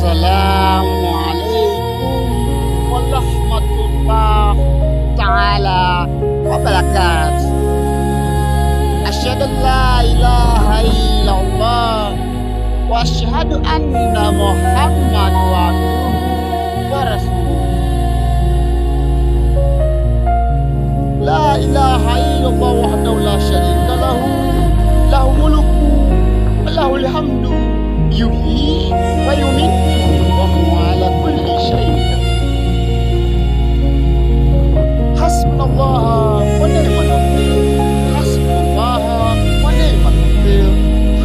Assalamu alaikum warahmatullahi taala wabarakatuh. Asyhadu an la ilaha illallah wa asyhadu anna Muhammadan abduhu wa rasuluh. La ilaha illallah wahdahu la syarika lahu, lahu mulku wa lahul hamdu yuhyi wa yumiitu wa huwa ala kulli syai'in qadir. Hasbunallah wa ni'mal wakeel. Hasbunallah wa ni'mal wakeel.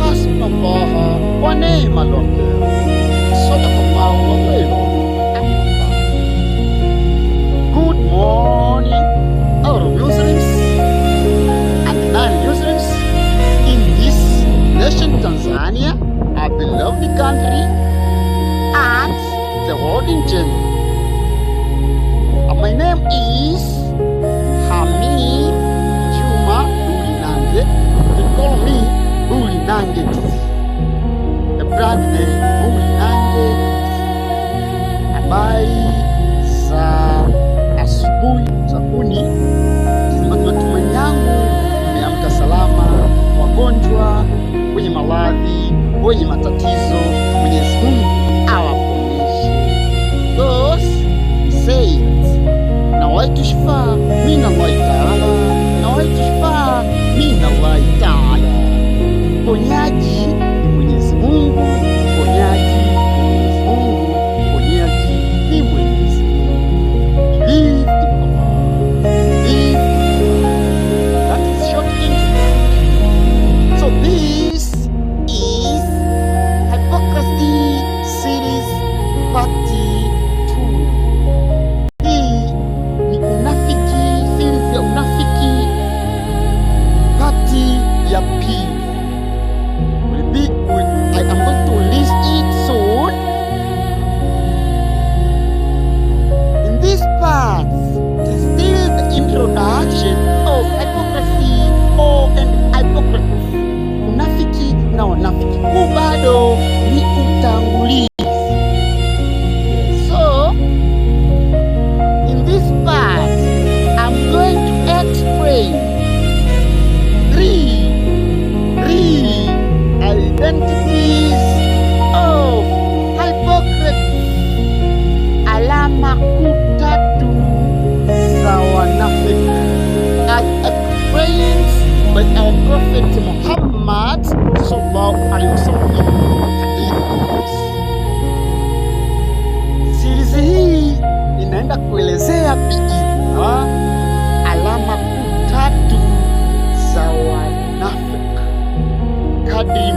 Hasbunallah wa ni'mal wakeel. Sadaqallahu wa khairun. Good morning, our Muslims and non-Muslims in this nation Tanzania, our beloved country, and the world in general. My name is Hamid Juma Bulinange. They call me Bulinange. The brand name Bulinange. Habari za asubuhi sabuni. Matumaini yangu mmeamka salama. Wagonjwa, wenye maradhi, wenye matatizo, Mwenyezi Mungu awaponyeshe. Those said, nawaitu shifaa min Allahi taala, nawaitu shifaa min Allahi taala. Ponyaji ni Mwenyezi Mungu, ponyaji ni Mwenyezi Mungu, ponyaji ni Mwenyezi Mungu. Believe in Allah. Believe in Allah. That is short introduction. So this is Hypocrisy Series Part 2. Hii ni unafiki, series ya unafiki pati ya pili. I am going to list it soon. In this part, it is still the introduction of hypocrisy and hypocrites. Unafiki na wanafiki. Huu bado ni utangulizi. So, in this part, I'm going to explain three identities of hypocrites. Alama kutatu za wanafiki as explained by our Prophet Muhammad sallallahu alaihi wasallam. Series hii inaenda kuelezea biidhnillah alama kutatu za wanafiki kadri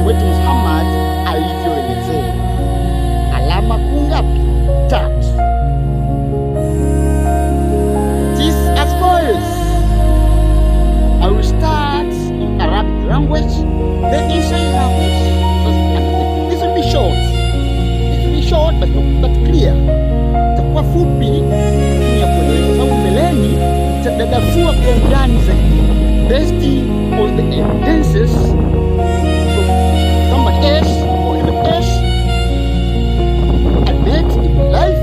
wetu Muhammad alivyoelezea. Alama kungapi? Tatu. This as follows. I will start in Arabic language, then Israeli language. This will be short. This will be short but clear. Itakuwa fupi lakini ya kueleweka, sababu mbeleni nitadadavua kwa undani zaidi based on the evidences from somebody else or even else I met in my life,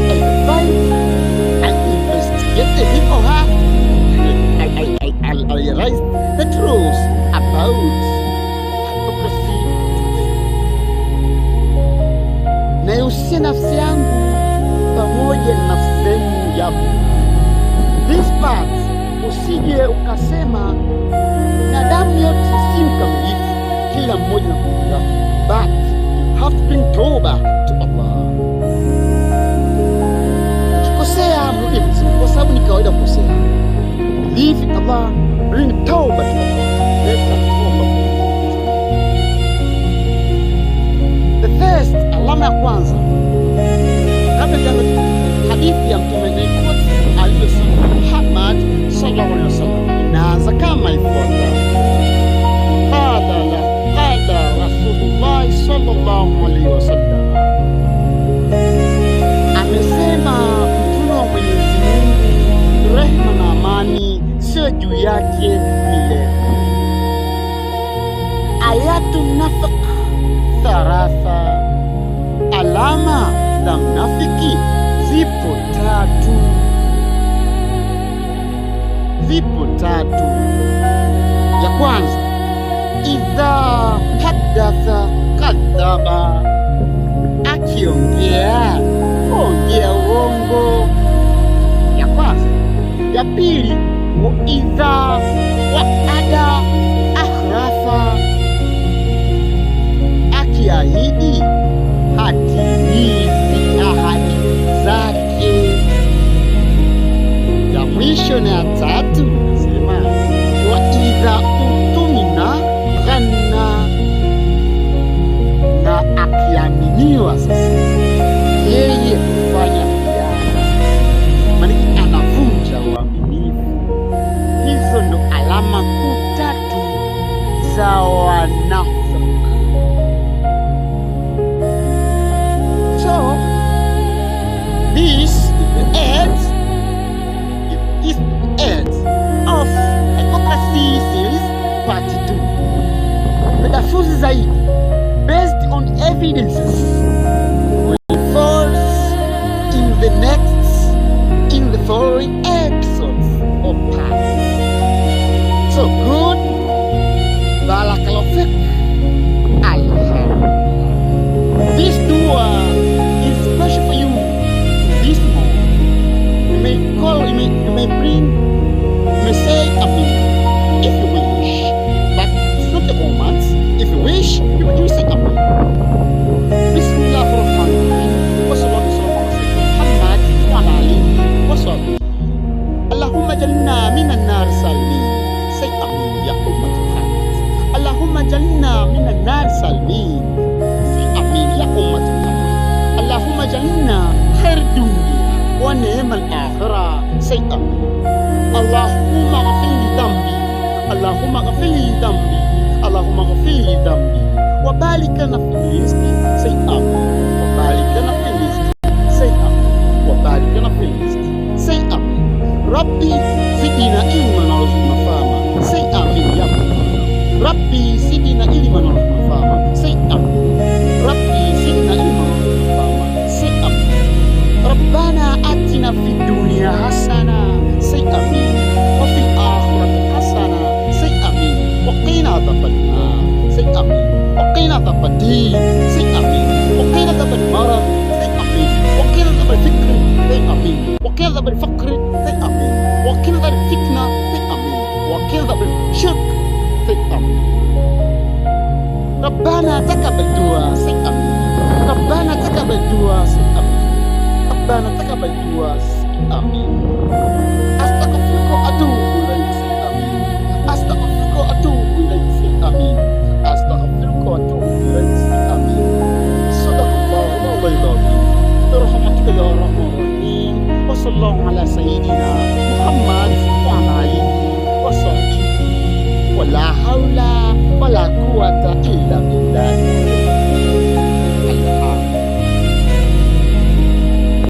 that I find and investigated him or her. I realized the truth about hypocrisy. Naihusia nafsi yangu pamoja na nafsi zenu yako. This part, usije ukasema binadamu yote si mkamilifu, kila mmoja na Mungu wake, but you have to bring toba to Allah. Ukikosea mrudi Mungu, kwa sababu ni kawaida kukosea. Believe in Allah, bring toba to Allah. Leta toba. The first, alama ya kwanza, kabla ya hadithi ya Mtume alivyosema Muhammad sallallahu alaihi wasallam, inaanza kama ifuatavyo. Qala Rasulullah sallallahu alaihi wasallam, amesema mtume wa Mwenyezi Mungu, rehema na amani sio juu yake milele. Ayatu nafaq thalatha, alama za mnafiki zipo tatu. Ya kwanza, idha hadatha kadhaba, akiongea uongo. Ya kwanza. Ya pili, wa idha waada akhlafa, akiahidi hatimizi ahadi zake. Ya mwisho na ya tatu nasema wa idha utumina ghanna, na akiaminiwa sasa yeye kufanya khiana, maana anavunja uaminifu. Hizo ndo alama kuu tatu za wanafiki. So this is the end of Hypocrisy series part 2. Pedafuzi zaidi based on evidences will fall in the following episodes of part. So good, barakallahu fik, this dua is special for you this morning. You may bring, you may say amin if you wish, but it's not the moment. If you wish, you will say amin. Bismillahirrahmanirrahim. Wassallallahu Muhammad wa ala alihi wa sahbihi. Allahumma jalna minan nar salimin. Say amin ya ummat Muhammad. Allahumma jalna minan nar salimin. Say amin ya ummat Muhammad. Allahumma jalna khair dunya wa ni'mal akhirah. Say amin. Allahumma ghfir li dhanbi. Allahumma ghfir li dhanbi. Allahumma ghfir li dhanbi wa barik lana fil rizqi. Say amin. Wa barik lana fil rizqi. Say amin. Wa barik lana fil rizqi. Say amin. Rabbi zidna ilman warzuqna fahma. Say amin ya Allah. Rabbi zidna ilman warzuqna fahma. Say amin. Rabbi zidna ilman warzuqna fahma. Say amin. Rabbana atina fid dunya hasana. Say amin. Wa fil akhirati hasana. Say amin. Wa qina adhaban nar. Say amin. Wa qina adhaban din. Say amin. Wa qina adhaban marad. Say amin. Wa qina adhaban fikr. Say amin. Wa qina adhaban faqr. Say amin. Wa qina adhaban fitna. Say amin. Wa qina adhaban shirk. Say amin. Rabbana taqabbal dua. Say amin. Rabbana taqabbal dua. Say amin. Rabbana taqabbal dua. Say amin. Astaghfiruka wa atubu ilaik. Say amin. Astaghfiruka wa atubu ilaik. Say amin. Astaghfiruka wa atubu ilaik. Say amin. Sadaqallahu al-azim. Birahmatika ya arhamar rahimin. Wa sallallahu ala sayyidina Muhammad wa ala alihi wa sahbihi. Wa la hawla wa la quwwata illa billah.